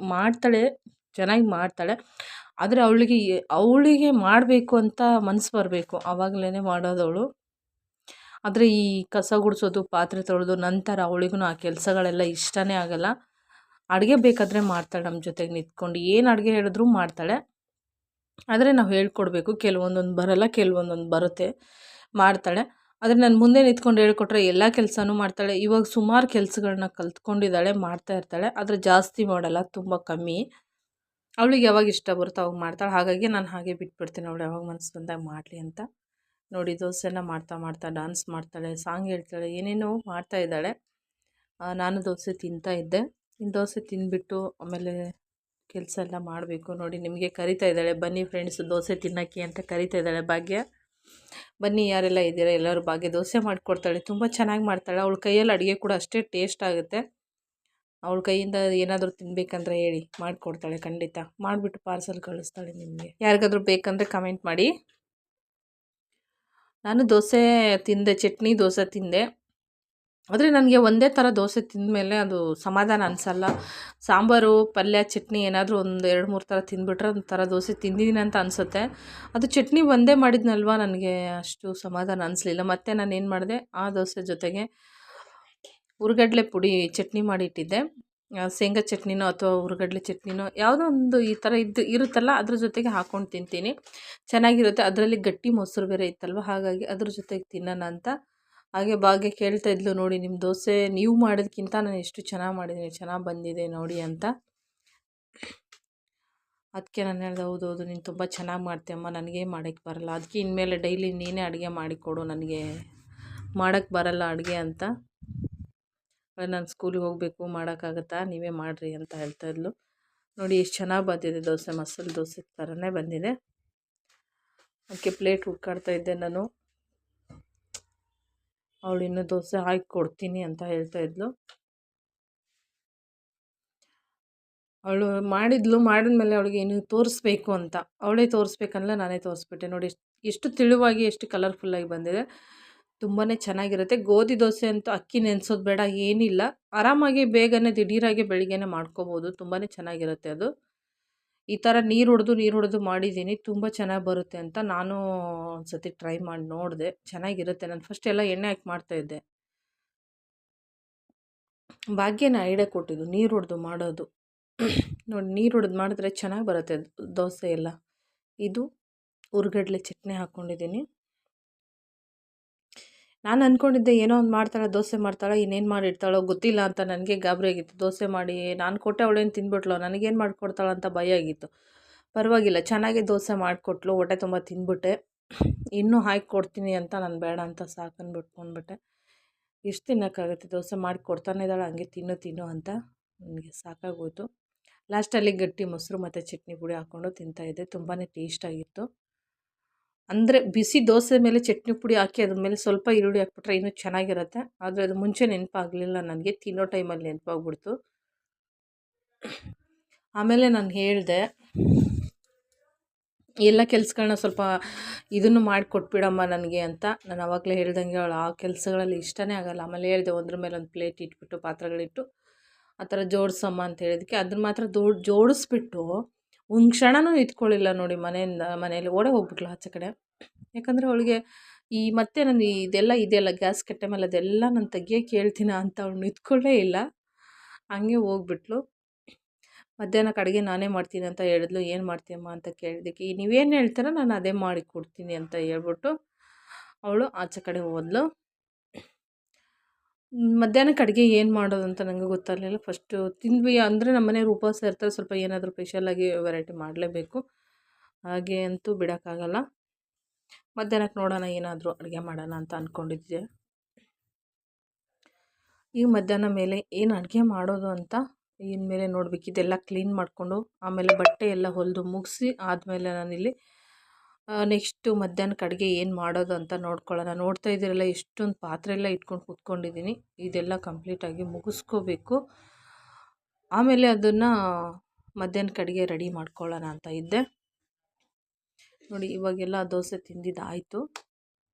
ಮಾಡ್ತಾಳೆ. ಆದರೆ ಅವಳಿಗೆ ಮಾಡಬೇಕು ಅಂತ ಮನಸ್ಸು ಬರಬೇಕು, ಆವಾಗಲೇ ಮಾಡೋದವಳು. ಆದರೆ ಈ ಕಸ ಗುಡಿಸೋದು, ಪಾತ್ರೆ ತೊಳೆದು ನಂತರ ಅವಳಿಗೂ ಆ ಕೆಲಸಗಳೆಲ್ಲ ಇಷ್ಟನೇ ಆಗಲ್ಲ. ಅಡುಗೆ ಬೇಕಾದರೆ ಮಾಡ್ತಾಳೆ, ನಮ್ಮ ಜೊತೆಗೆ ನಿಂತ್ಕೊಂಡು ಏನು ಅಡುಗೆ ಹೇಳಿದ್ರೂ ಮಾಡ್ತಾಳೆ. ಆದರೆ ನಾವು ಹೇಳ್ಕೊಡ್ಬೇಕು, ಕೆಲವೊಂದೊಂದು ಬರಲ್ಲ, ಕೆಲವೊಂದೊಂದು ಬರುತ್ತೆ, ಮಾಡ್ತಾಳೆ. ಆದರೆ ನಾನು ಮುಂದೆ ನಿಂತ್ಕೊಂಡು ಹೇಳ್ಕೊಟ್ರೆ ಎಲ್ಲ ಕೆಲಸನೂ ಮಾಡ್ತಾಳೆ. ಇವಾಗ ಸುಮಾರು ಕೆಲಸಗಳನ್ನ ಕಲ್ತ್ಕೊಂಡಿದ್ದಾಳೆ, ಮಾಡ್ತಾ ಇರ್ತಾಳೆ. ಆದರೆ ಜಾಸ್ತಿ ಮಾಡಲ್ಲ, ತುಂಬ ಕಮ್ಮಿ. ಅವಳಿಗೆ ಯಾವಾಗ ಇಷ್ಟ ಬರುತ್ತೋ ಅವಾಗ ಮಾಡ್ತಾಳೆ. ಹಾಗಾಗಿ ನಾನು ಹಾಗೆ ಬಿಟ್ಬಿಡ್ತೀನಿ, ಅವಳು ಯಾವಾಗ ಮನಸ್ಸು ಬಂದಾಗ ಮಾಡಲಿ ಅಂತ. ನೋಡಿ ದೋಸೆನ ಮಾಡ್ತಾ ಡ್ಯಾನ್ಸ್ ಮಾಡ್ತಾಳೆ, ಸಾಂಗ್ ಹೇಳ್ತಾಳೆ, ಏನೇನೋ ಮಾಡ್ತಾಯಿದ್ದಾಳೆ. ನಾನು ದೋಸೆ ತಿಂತಾಯಿದ್ದೆ. ಇನ್ನು ದೋಸೆ ತಿಂದುಬಿಟ್ಟು ಆಮೇಲೆ ಕೆಲಸ ಎಲ್ಲ ಮಾಡಬೇಕು. ನೋಡಿ ನಿಮಗೆ ಕರಿತಾ ಇದ್ದಾಳೆ, ಬನ್ನಿ ಫ್ರೆಂಡ್ಸ್ ದೋಸೆ ತಿನ್ನೋಕ್ಕೆ ಅಂತ ಕರಿತಾ ಇದ್ದಾಳೆ ಭಾಗ್ಯ. ಬನ್ನಿ ಯಾರೆಲ್ಲ ಇದ್ದೀರಾ, ಎಲ್ಲರೂ ಭಾಗ್ಯ ದೋಸೆ ಮಾಡಿಕೊಡ್ತಾಳೆ, ತುಂಬ ಚೆನ್ನಾಗಿ ಮಾಡ್ತಾಳೆ. ಅವಳ ಕೈಯಲ್ಲಿ ಅಡುಗೆ ಕೂಡ ಅಷ್ಟೇ ಟೇಸ್ಟ್ ಆಗುತ್ತೆ. ಅವಳ ಕೈಯಿಂದ ಏನಾದರೂ ತಿನ್ನಬೇಕಂದ್ರೆ ಹೇಳಿ, ಮಾಡಿಕೊಡ್ತಾಳೆ, ಖಂಡಿತ ಮಾಡಿಬಿಟ್ಟು ಪಾರ್ಸಲ್ ಕಳಿಸ್ತಾಳೆ ನಿಮಗೆ. ಯಾರಿಗಾದ್ರೂ ಬೇಕಂದರೆ ಕಮೆಂಟ್ ಮಾಡಿ. ನಾನು ದೋಸೆ ತಿಂದೆ, ಚಟ್ನಿ ದೋಸೆ ತಿಂದೆ. ಆದರೆ ನನಗೆ ಒಂದೇ ಥರ ದೋಸೆ ತಿಂದಮೇಲೆ ಅದು ಸಮಾಧಾನ ಅನಿಸಲ್ಲ. ಸಾಂಬಾರು ಪಲ್ಯ ಚಟ್ನಿ ಏನಾದರೂ ಒಂದು 2-3 ಥರ ತಿಂದುಬಿಟ್ರೆ ಒಂಥರ ದೋಸೆ ತಿಂದಿದ್ದೀನಿ ಅಂತ ಅನಿಸುತ್ತೆ. ಅದು ಚಟ್ನಿ ಒಂದೇ ಮಾಡಿದ್ನಲ್ವ, ನನಗೆ ಅಷ್ಟು ಸಮಾಧಾನ ಅನಿಸ್ಲಿಲ್ಲ. ಮತ್ತು ನಾನು ಏನು ಮಾಡಿದೆ, ಆ ದೋಸೆ ಜೊತೆಗೆ ಹುರ್ಗಡ್ಲೆ ಪುಡಿ ಚಟ್ನಿ ಮಾಡಿಟ್ಟಿದ್ದೆ. ಶೇಂಗಾ ಚಟ್ನಿನೋ ಅಥವಾ ಹುರ್ಗಡ್ಲೆ ಚಟ್ನಿನೋ ಯಾವುದೋ ಒಂದು ಈ ಥರ ಇರುತ್ತಲ್ಲ, ಅದ್ರ ಜೊತೆಗೆ ಹಾಕ್ಕೊಂಡು ತಿಂತೀನಿ, ಚೆನ್ನಾಗಿರುತ್ತೆ. ಅದರಲ್ಲಿ ಗಟ್ಟಿ ಮೊಸರು ಬೇರೆ ಇತ್ತಲ್ವ, ಹಾಗಾಗಿ ಅದ್ರ ಜೊತೆಗೆ ತಿನ್ನೋಣ ಅಂತ. ಹಾಗೆ ಭಾಗ್ಯ ಕೇಳ್ತಾ ಇದ್ಲು, ನೋಡಿ ನಿಮ್ಮ ದೋಸೆ ನೀವು ಮಾಡೋದಕ್ಕಿಂತ ನಾನು ಎಷ್ಟು ಚೆನ್ನಾಗಿ ಮಾಡಿದ್ದೀನಿ, ಚೆನ್ನಾಗಿ ಬಂದಿದೆ ನೋಡಿ ಅಂತ. ಅದಕ್ಕೆ ನಾನು ಹೇಳ್ದೆ, ಹೌದೌದು ನೀನು ತುಂಬ ಚೆನ್ನಾಗಿ ಮಾಡ್ತೀಯಮ್ಮ, ನನಗೆ ಮಾಡೋಕ್ಕೆ ಬರಲ್ಲ, ಅದಕ್ಕೆ ಇನ್ಮೇಲೆ ಡೈಲಿ ನೀನೇ ಅಡುಗೆ ಮಾಡಿಕೊಡು, ನನಗೆ ಮಾಡೋಕ್ಕೆ ಬರಲ್ಲ ಅಡುಗೆ ಅಂತ. ನಾನು ಸ್ಕೂಲಿಗೆ ಹೋಗಬೇಕು, ಮಾಡೋಕ್ಕಾಗತ್ತಾ, ನೀವೇ ಮಾಡಿರಿ ಅಂತ ಹೇಳ್ತಾ ಇದ್ಲು. ನೋಡಿ ಎಷ್ಟು ಚೆನ್ನಾಗಿ ಬಂದಿದೆ ದೋಸೆ, ಮಸಾಲೆ ದೋಸೆ ಥರನೇ ಬಂದಿದೆ. ಅದಕ್ಕೆ ಪ್ಲೇಟ್ ಹುಡ್ಕಾಡ್ತಾ ಇದ್ದೆ ನಾನು. ಅವಳು ಇನ್ನೂ ದೋಸೆ ಹಾಕಿ ಕೊಡ್ತೀನಿ ಅಂತ ಹೇಳ್ತಾ ಇದ್ಲು. ಅವಳು ಮಾಡಿದ್ಮೇಲೆ ಅವಳಿಗೆ ಇನ್ನು ತೋರಿಸ್ಬೇಕು ಅಂತ, ಅವಳೇ ತೋರಿಸ್ಬೇಕನ್ನಲ್ಲ, ನಾನೇ ತೋರಿಸ್ಬಿಟ್ಟೆ. ನೋಡಿ ಎಷ್ಟು ತೆಳುವಾಗಿ, ಎಷ್ಟು ಕಲರ್ಫುಲ್ಲಾಗಿ ಬಂದಿದೆ, ತುಂಬಾ ಚೆನ್ನಾಗಿರುತ್ತೆ. ಗೋಧಿ ದೋಸೆ ಅಂತೂ ಅಕ್ಕಿ ನೆನೆಸೋದು ಬೇಡ, ಏನಿಲ್ಲ, ಆರಾಮಾಗಿ ಬೇಗನೆ ದಿಢೀರಾಗಿ ಬೆಳಿಗ್ಗೆನೇ ಮಾಡ್ಕೋಬೋದು, ತುಂಬಾ ಚೆನ್ನಾಗಿರುತ್ತೆ ಅದು. ಈ ಥರ ನೀರು ಹೊಡೆದು ಮಾಡಿದ್ದೀನಿ, ತುಂಬ ಚೆನ್ನಾಗಿ ಬರುತ್ತೆ ಅಂತ ನಾನು ಒಂದು ಸತಿ ಟ್ರೈ ಮಾಡಿ ನೋಡಿದೆ, ಚೆನ್ನಾಗಿರುತ್ತೆ. ನಾನು ಫಸ್ಟ್ ಎಲ್ಲ ಎಣ್ಣೆ ಹಾಕಿ ಮಾಡ್ತಾಯಿದ್ದೆ. ಭಾಗ್ಯನ ಐಡಿಯಾ ಕೊಟ್ಟಿದ್ದು ನೀರು ಹೊಡೆದು ಮಾಡೋದು. ನೋಡಿ ನೀರು ಹೊಡೆದು ಮಾಡಿದ್ರೆ ಚೆನ್ನಾಗಿ ಬರುತ್ತೆ ದೋಸೆ ಎಲ್ಲ. ಇದು ಹುರ್ಗಡ್ಲೆ ಚಟ್ನಿ ಹಾಕ್ಕೊಂಡಿದ್ದೀನಿ. ನಾನು ಅಂದ್ಕೊಂಡಿದ್ದೆ ಏನೋ ಒಂದು ಮಾಡ್ತಾಳೆ, ದೋಸೆ ಮಾಡ್ತಾಳೆ, ಇನ್ನೇನು ಮಾಡಿರ್ತಾಳೋ ಗೊತ್ತಿಲ್ಲ ಅಂತ. ನನಗೆ ಗಾಬರಿ ಆಗಿತ್ತು. ದೋಸೆ ಮಾಡಿ ನಾನು ಕೊಟ್ಟೆ, ಅವಳೇನು ತಿಂದ್ಬಿಟ್ಲೋ, ನನಗೇನು ಮಾಡಿಕೊಡ್ತಾಳೆ ಅಂತ ಭಯ ಆಗಿತ್ತು. ಪರವಾಗಿಲ್ಲ, ಚೆನ್ನಾಗಿ ದೋಸೆ ಮಾಡಿಕೊಟ್ಲು, ಹೊಟ್ಟೆ ತುಂಬ ತಿಂದ್ಬಿಟ್ಟೆ. ಇನ್ನೂ ಹಾಕಿ ಕೊಡ್ತೀನಿ ಅಂತ ನಾನು ಬೇಡ ಅಂತ ಸಾಕನ್ನು ಬಿಟ್ಕೊಂಡ್ಬಿಟ್ಟೆ. ಎಷ್ಟು ತಿನ್ನೋಕ್ಕಾಗುತ್ತೆ, ದೋಸೆ ಮಾಡಿ ಕೊಡ್ತಾನೆ ಇದ್ದಾಳೆ, ಹಂಗೆ ತಿನ್ನು ಅಂತ. ನನಗೆ ಸಾಕಾಗೋಯ್ತು. ಲಾಸ್ಟಲ್ಲಿ ಗಟ್ಟಿ ಮೊಸರು ಮತ್ತು ಚಟ್ನಿ ಪುಡಿ ಹಾಕ್ಕೊಂಡು ತಿಂತಾಯಿದ್ದೆ, ತುಂಬಾ ಟೇಸ್ಟಾಗಿತ್ತು. ಅಂದರೆ ಬಿಸಿ ದೋಸೆ ಮೇಲೆ ಚಟ್ನಿ ಪುಡಿ ಹಾಕಿ ಅದ್ರ ಮೇಲೆ ಸ್ವಲ್ಪ ಈರುಳ್ಳಿ ಹಾಕ್ಬಿಟ್ರೆ ಇನ್ನೂ ಚೆನ್ನಾಗಿರುತ್ತೆ. ಆದರೆ ಅದು ಮುಂಚೆ ನೆನಪಾಗಲಿಲ್ಲ ನನಗೆ, ತಿನ್ನೋ ಟೈಮಲ್ಲಿ ನೆನಪಾಗ್ಬಿಡ್ತು. ಆಮೇಲೆ ನಾನು ಹೇಳಿದೆ, ಎಲ್ಲ ಕೆಲಸಗಳನ್ನ ಸ್ವಲ್ಪ ಇದನ್ನು ಮಾಡಿಕೊಟ್ಬಿಡಮ್ಮ ನನಗೆ ಅಂತ. ನಾನು ಆವಾಗಲೇ ಹೇಳ್ದಂಗೆ ಅವಳು ಆ ಕೆಲಸಗಳಲ್ಲಿ ಇಷ್ಟನೇ ಆಗಲ್ಲ. ಆಮೇಲೆ ಹೇಳಿದೆ, ಒಂದ್ರ ಮೇಲೆ ಒಂದು ಪ್ಲೇಟ್ ಇಟ್ಬಿಟ್ಟು ಪಾತ್ರೆಗಳಿಟ್ಟು ಆ ಥರ ಜೋಡಿಸಮ್ಮ ಅಂತ ಹೇಳಿದಕ್ಕೆ, ಅದನ್ನ ಮಾತ್ರ ಜೋಡಿಸ್ಬಿಟ್ಟು ಒಂದು ಕ್ಷಣನೂ ಇಟ್ಕೊಳ್ಳಿಲ್ಲ ನೋಡಿ. ಮನೆಯಲ್ಲಿ ಓಡೇ ಹೋಗ್ಬಿಟ್ಲು ಆಚೆ ಕಡೆ. ಯಾಕಂದರೆ ಅವಳಿಗೆ ಮತ್ತೆ ನಾನು ಇದೆಯಲ್ಲ ಗ್ಯಾಸ್ ಕಟ್ಟೆ ಮೇಲೆ ಅದೆಲ್ಲ ನಾನು ತೆಗಿಯೋಕ್ಕೆ ಹೇಳ್ತೀನ ಅಂತ ಅವಳು ನಿಂತ್ಕೊಳ್ಳೇ ಇಲ್ಲ, ಹಂಗೆ ಹೋಗ್ಬಿಟ್ಲು. ಮಧ್ಯಾಹ್ನಕ್ಕೆ ಅಡುಗೆ ನಾನೇ ಮಾಡ್ತೀನಿ ಅಂತ ಹೇಳಿದ್ಲು. ಏನು ಮಾಡ್ತೀಯಮ್ಮ ಅಂತ ಕೇಳಿದ್ದಕ್ಕೆ, ನೀವೇನು ಹೇಳ್ತೀರ ನಾನು ಅದೇ ಮಾಡಿ ಕೊಡ್ತೀನಿ ಅಂತ ಹೇಳ್ಬಿಟ್ಟು ಅವಳು ಆಚೆ ಕಡೆ ಹೋದ್ಲು. ಮಧ್ಯಾಹ್ನಕ್ಕೆ ಅಡುಗೆ ಏನು ಮಾಡೋದು ಅಂತ ನನಗೆ ಗೊತ್ತಾಗಲಿಲ್ಲ. ಫಸ್ಟು ತಿಂದ್ವಿ ಅಂದರೆ ನಮ್ಮ ಮನೆಯವ್ರು ಉಪವಾಸ ಇರ್ತಾರೆ, ಸ್ವಲ್ಪ ಏನಾದರೂ ಸ್ಪೆಷಲಾಗಿ ವೆರೈಟಿ ಮಾಡಲೇಬೇಕು, ಹಾಗೆ ಅಂತೂ ಬಿಡೋಕ್ಕಾಗಲ್ಲ. ಮಧ್ಯಾಹ್ನಕ್ಕೆ ನೋಡೋಣ, ಏನಾದರೂ ಅಡುಗೆ ಮಾಡೋಣ ಅಂತ ಅಂದ್ಕೊಂಡಿದ್ದೆ. ಈಗ ಮಧ್ಯಾಹ್ನ ಮೇಲೆ ಏನು ಅಡುಗೆ ಮಾಡೋದು ಅಂತ ಇನ್ಮೇಲೆ ನೋಡ್ಬೇಕು. ಇದೆಲ್ಲ ಕ್ಲೀನ್ ಮಾಡಿಕೊಂಡು ಆಮೇಲೆ ಬಟ್ಟೆ ಎಲ್ಲ ಹೊಲಿದು ಮುಗಿಸಿ ಆದಮೇಲೆ ನಾನಿಲ್ಲಿ ನೆಕ್ಸ್ಟು ಮಧ್ಯಾಹ್ನಕ್ಕೆ ಅಡುಗೆ ಏನು ಮಾಡೋದು ಅಂತ ನೋಡ್ಕೊಳ್ಳೋಣ. ನೋಡ್ತಾ ಇದ್ದೀರಲ್ಲ, ಎಷ್ಟೊಂದು ಪಾತ್ರೆ ಎಲ್ಲ ಇಟ್ಕೊಂಡು ಕೂತ್ಕೊಂಡಿದ್ದೀನಿ. ಇದೆಲ್ಲ ಕಂಪ್ಲೀಟಾಗಿ ಮುಗಿಸ್ಕೋಬೇಕು, ಆಮೇಲೆ ಅದನ್ನು ಮಧ್ಯಾಹ್ನಕ್ಕೆ ಅಡುಗೆ ರೆಡಿ ಮಾಡ್ಕೊಳ್ಳೋಣ ಅಂತ ಇದ್ದೆ. ನೋಡಿ ಇವಾಗೆಲ್ಲ ದೋಸೆ ತಿಂದಿದ್ದಾಯಿತು,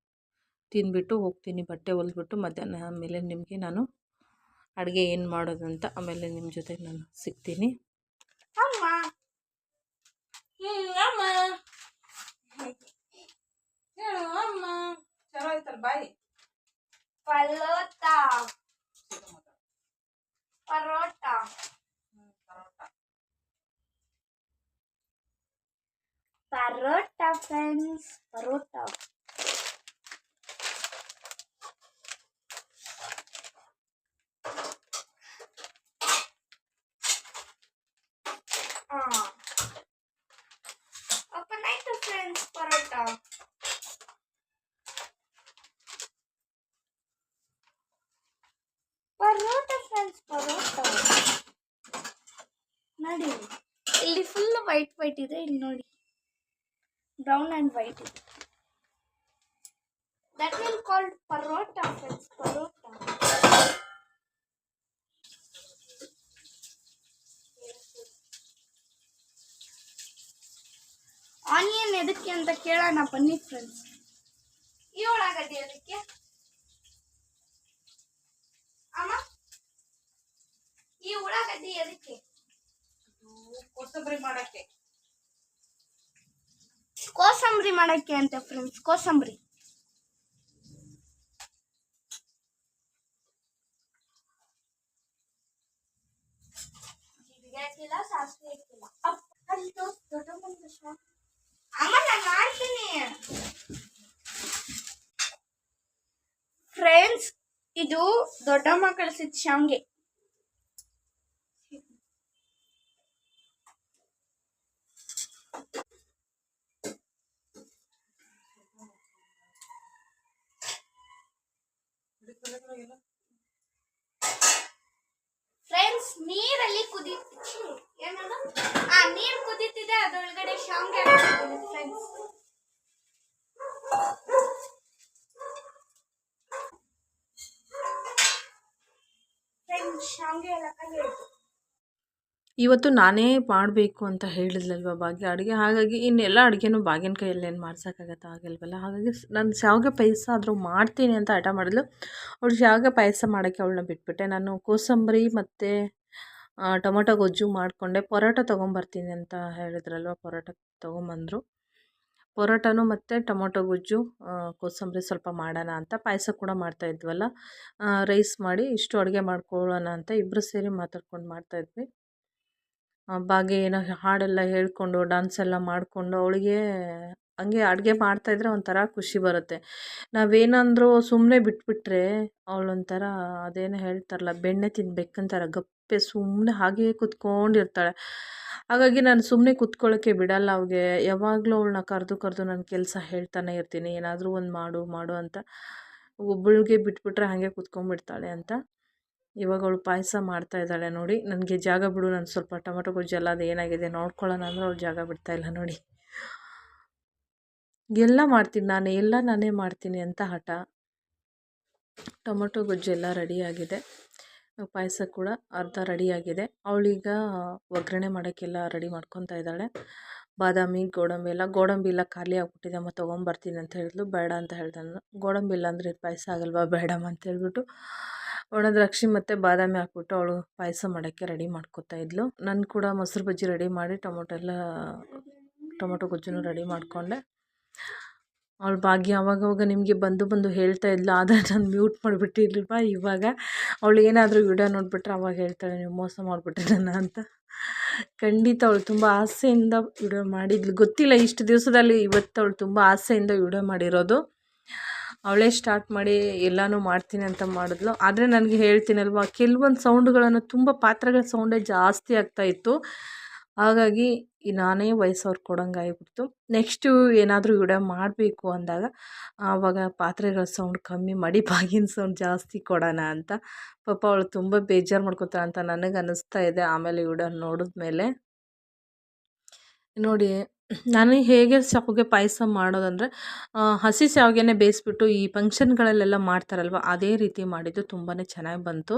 ತಿಂದ್ಬಿಟ್ಟು ಹೋಗ್ತೀನಿ, ಬಟ್ಟೆ ಹೊಲಿದ್ಬಿಟ್ಟು ಮಧ್ಯಾಹ್ನ ಆಮೇಲೆ ನಿಮಗೆ ನಾನು ಅಡುಗೆ ಏನು ಮಾಡೋದಂತ ಆಮೇಲೆ ನಿಮ್ಮ ಜೊತೆ ನಾನು ಸಿಗ್ತೀನಿ. ಅಮ್ಮ ಅಮ್ಮ ಅಮ್ಮ ಚಲೋ ಆಯ್ತಲ್ಲ ಬಾಯಿ. Parotta parotta parotta friends, parotta. Open night friends, parotta. Parotta friends, parotta ನೋಡಿ. ಇಲ್ಲಿ ಫುಲ್ ವೈಟ್ ಇದೆ, ಇಲ್ಲಿ ನೋಡಿ ಬ್ರೌನ್ ಆ್ಯಂಡ್ ವೈಟ್ ಇದೆ. That will called parotta friends, parotta. Onion ಎದಕ್ಕೆ ಅಂತ ಕೇಳೋಣ ಬನ್ನಿ ಫ್ರೆಂಡ್ಸ್. ಇವಳಾಗದೆ ಅದಕ್ಕೆ ಅಮ್ಮ ಈ ಉಳ್ಳಾಗಡ್ಡಿ ಎದಕ್ಕೆ? ಕೋಸಂಬರಿ ಮಾಡಕ್ಕೆ. ಕೋಸಂಬರಿ ಮಾಡಕ್ಕೆ ಅಂತ ಫ್ರೆಂಡ್ಸ್, ಕೋಸಂಬರಿ. ಜೀರಿಗೆ ಹಾಕಿಲ್ಲ, ಸಾಸಿವೆ ಹಾಕಿಲ್ಲ. ಅಲ್ಲಿ ದೊಡ್ಡ ಅಮ್ಮ ನಾನು ಮಾಡ್ತೀನಿ ಫ್ರೆಂಡ್ಸ್. ಇದು ದೊಡ್ಡಮ್ಮ ಕಳಿಸಿದ ಶಾವ್ಗೆ. ಫ್ರೆಂಡ್ಸ್ ನೀರಲ್ಲಿ ಏನದು ನೀರು ಕುದೀತಿದೆ, ಅದರೊಳಗಡೆ ಶಾವ್ಗೆ ಹಾಕ್ತಿದ್ದೀನಿ ಫ್ರೆಂಡ್ಸ್. ಫ್ರೆಂಡ್ಸ್ ಶಾವ್ಗೆ ಎಲ್ಲ ಕಲಿಯಿತು. ಇವತ್ತು ನಾನೇ ಮಾಡಬೇಕು ಅಂತ ಹೇಳಿದ್ಲಲ್ವ ಭಾಗ್ಯ ಅಡುಗೆ, ಹಾಗಾಗಿ ಇನ್ನೆಲ್ಲ ಅಡುಗೆನೂ ಭಾಗ್ಯನ ಕೈಯಲ್ಲಿ ಏನು ಮಾಡ್ಸೋಕ್ಕಾಗತ್ತೆ, ಆಗಲ್ವಲ್ಲ. ಹಾಗಾಗಿ ನಾನು ಶಾವಿಗೆ ಪಾಯಸ ಆದರೂ ಮಾಡ್ತೀನಿ ಅಂತ ಹಠ ಮಾಡಿದ್ಲು. ಅವಳು ಶಾವಿಗೆ ಪಾಯಸ ಮಾಡೋಕ್ಕೆ ಅವಳನ್ನ ಬಿಟ್ಬಿಟ್ಟೆ. ನಾನು ಕೋಸಂಬರಿ ಮತ್ತು ಟೊಮೊಟೊ ಗೊಜ್ಜು ಮಾಡಿಕೊಂಡೆ. ಪರೋಟ ತೊಗೊಂಬರ್ತೀನಿ ಅಂತ ಹೇಳಿದ್ರಲ್ವ, ಪರೋಟ ತೊಗೊಂಬಂದರು. ಪರೋಟನೂ ಮತ್ತು ಟೊಮೊಟೊ ಗೊಜ್ಜು, ಕೋಸಂಬರಿ ಸ್ವಲ್ಪ ಮಾಡೋಣ ಅಂತ. ಪಾಯಸ ಕೂಡ ಮಾಡ್ತಾಯಿದ್ವಲ್ಲ, ರೈಸ್ ಮಾಡಿ ಇಷ್ಟು ಅಡುಗೆ ಮಾಡ್ಕೊಳ್ಳೋಣ ಅಂತ ಇಬ್ಬರು ಸೇರಿ ಮಾತಾಡ್ಕೊಂಡು ಮಾಡ್ತಾಯಿದ್ವಿ. ಭಾಗ್ಯ ಏನೋ ಹಾಡೆಲ್ಲ ಹೇಳ್ಕೊಂಡು ಡ್ಯಾನ್ಸ್ ಎಲ್ಲ ಮಾಡಿಕೊಂಡು ಅವಳಿಗೆ ಹಂಗೆ ಅಡುಗೆ ಮಾಡ್ತಾಯಿದ್ರೆ ಒಂಥರ ಖುಷಿ ಬರುತ್ತೆ. ನಾವೇನಂದರೂ ಸುಮ್ಮನೆ ಬಿಟ್ಬಿಟ್ರೆ ಅವಳೊಂಥರ ಅದೇನೋ ಹೇಳ್ತಾರಲ್ಲ, ಬೆಣ್ಣೆ ತಿನ್ಬೇಕಂತಾರ ಗಪ್ಪೆ ಸುಮ್ಮನೆ ಹಾಗೇ ಕೂತ್ಕೊಂಡಿರ್ತಾಳೆ. ಹಾಗಾಗಿ ನಾನು ಸುಮ್ಮನೆ ಕೂತ್ಕೊಳ್ಳೋಕ್ಕೆ ಬಿಡಲ್ಲ ಅವ್ಗೆ. ಯಾವಾಗಲೂ ಅವಳನ್ನ ಕರೆದು ನಾನು ಕೆಲಸ ಹೇಳ್ತಾನೆ ಇರ್ತೀನಿ, ಏನಾದರೂ ಒಂದು ಮಾಡು ಅಂತ. ಒಬ್ಬಳಿಗೆ ಬಿಟ್ಬಿಟ್ರೆ ಹಾಗೆ ಕೂತ್ಕೊಂಡ್ಬಿಡ್ತಾಳೆ ಅಂತ. ಇವಾಗ ಅವಳು ಪಾಯಸ ಮಾಡ್ತಾಯಿದ್ದಾಳೆ ನೋಡಿ. ನನಗೆ ಜಾಗ ಬಿಡು, ನಾನು ಸ್ವಲ್ಪ ಟೊಮೊಟೊ ಗೊಜ್ಜೆಲ್ಲ ಅದು ಏನಾಗಿದೆ ನೋಡ್ಕೊಳ್ಳೋಣ ಅಂದರೆ ಅವಳು ಜಾಗ ಬಿಡ್ತಾಯಿಲ್ಲ ನೋಡಿ. ಎಲ್ಲ ಮಾಡ್ತೀನಿ ನಾನು, ಎಲ್ಲ ನಾನೇ ಮಾಡ್ತೀನಿ ಅಂತ ಹಠ. ಟೊಮೊಟೊ ಗೊಜ್ಜೆಲ್ಲ ರೆಡಿಯಾಗಿದೆ, ಪಾಯಸ ಕೂಡ ಅರ್ಧ ರೆಡಿಯಾಗಿದೆ. ಅವಳೀಗ ಒಗ್ಗರಣೆ ಮಾಡೋಕ್ಕೆಲ್ಲ ರೆಡಿ ಮಾಡ್ಕೊತಾ ಇದ್ದಾಳೆ. ಬಾದಾಮಿ ಗೋಡಂಬಿ ಎಲ್ಲ ಖಾಲಿ ಆಗಿಬಿಟ್ಟಿದೆ, ಮತ್ತು ತೊಗೊಂಬರ್ತೀನಿ ಅಂತ ಹೇಳಿದ್ಲು. ಬೇಡ ಅಂತ ಹೇಳ್ದೆ ನಾನು. ಗೋಡಂಬಿ ಇಲ್ಲ ಅಂದರೆ ಪಾಯಸ ಆಗಲ್ವಾ, ಬೇಡಮ್ಮ ಅಂತ ಹೇಳ್ಬಿಟ್ಟು ಒಣ ದ್ರಾಕ್ಷಿ ಮತ್ತು ಬಾದಾಮಿ ಹಾಕ್ಬಿಟ್ಟು ಅವಳು ಪಾಯಸ ಮಾಡೋಕ್ಕೆ ರೆಡಿ ಮಾಡ್ಕೊತಾ ಇದ್ಲು. ನಾನು ಕೂಡ ಮೊಸರು ಬಜ್ಜಿ ರೆಡಿ ಮಾಡಿ ಟೊಮೊಟೊ ಗೊಜ್ಜನ್ನು ರೆಡಿ ಮಾಡಿಕೊಂಡೆ. ಅವಳು ಭಾಗ್ಯ ಅವಾಗವಾಗ ನಿಮಗೆ ಬಂದು ಹೇಳ್ತಾ ಇದ್ಲು, ಆದರೆ ನಾನು ಮ್ಯೂಟ್ ಮಾಡಿಬಿಟ್ಟಿರ್ಲಿಲ್ವ. ಇವಾಗ ಅವಳು ಏನಾದರೂ ವಿಡಿಯೋ ನೋಡಿಬಿಟ್ರೆ ಅವಾಗ ಹೇಳ್ತಾಳೆ, ನೀವು ಮೋಸ ಮಾಡಿಬಿಟ್ರೆ ನನ್ನ ಅಂತ. ಖಂಡಿತ ಅವಳು ತುಂಬ ಆಸೆಯಿಂದ ವಿಡಿಯೋ ಮಾಡಿದ್ಲು, ಗೊತ್ತಿಲ್ಲ ಇಷ್ಟು ದಿವಸದಲ್ಲಿ ಇವತ್ತು ಅವಳು ತುಂಬ ಆಸೆಯಿಂದ ವಿಡಿಯೋ ಮಾಡಿರೋದು. ಅವಳೇ ಸ್ಟಾರ್ಟ್ ಮಾಡಿ ಎಲ್ಲನೂ ಮಾಡ್ತೀನಿ ಅಂತ ಮಾಡಿದ್ಲು. ಆದರೆ ನನಗೆ ಹೇಳ್ತೀನಲ್ವ, ಕೆಲವೊಂದು ಸೌಂಡುಗಳನ್ನು ತುಂಬ ಪಾತ್ರೆಗಳ ಸೌಂಡೇ ಜಾಸ್ತಿ ಆಗ್ತಾಯಿತ್ತು. ಹಾಗಾಗಿ ನಾನೇ ವಯಸ್ಸವ್ರು ಕೊಡೋಂಗೆ ಆಗಿಬಿಡ್ತು. ನೆಕ್ಸ್ಟು ಏನಾದರೂ ವಿಡಿಯೋ ಮಾಡಬೇಕು ಅಂದಾಗ ಆವಾಗ ಪಾತ್ರೆಗಳ ಸೌಂಡ್ ಕಮ್ಮಿ ಮಾಡಿ ಬಾಗಿನ ಸೌಂಡ್ ಜಾಸ್ತಿ ಕೊಡೋಣ ಅಂತ. ಪಾಪ ಅವಳು ತುಂಬ ಬೇಜಾರು ಮಾಡ್ಕೊತಾಳೆ ಅಂತ ನನಗೆ ಅನ್ನಿಸ್ತಾ ಇದೆ ಆಮೇಲೆ ವಿಡಿಯೋ ನೋಡಿದ್ಮೇಲೆ. ನೋಡಿ ನಾನು ಹೇಗೆ ಶಾವಿಗೆ ಪಾಯಸ ಮಾಡೋದಂದರೆ, ಹಸಿ ಶಾವಿಗೆನೇ ಬೇಯಿಸ್ಬಿಟ್ಟು ಈ ಫಂಕ್ಷನ್ಗಳಲ್ಲೆಲ್ಲ ಮಾಡ್ತಾರಲ್ವ ಅದೇ ರೀತಿ ಮಾಡಿದ್ದು, ತುಂಬಾ ಚೆನ್ನಾಗಿ ಬಂತು.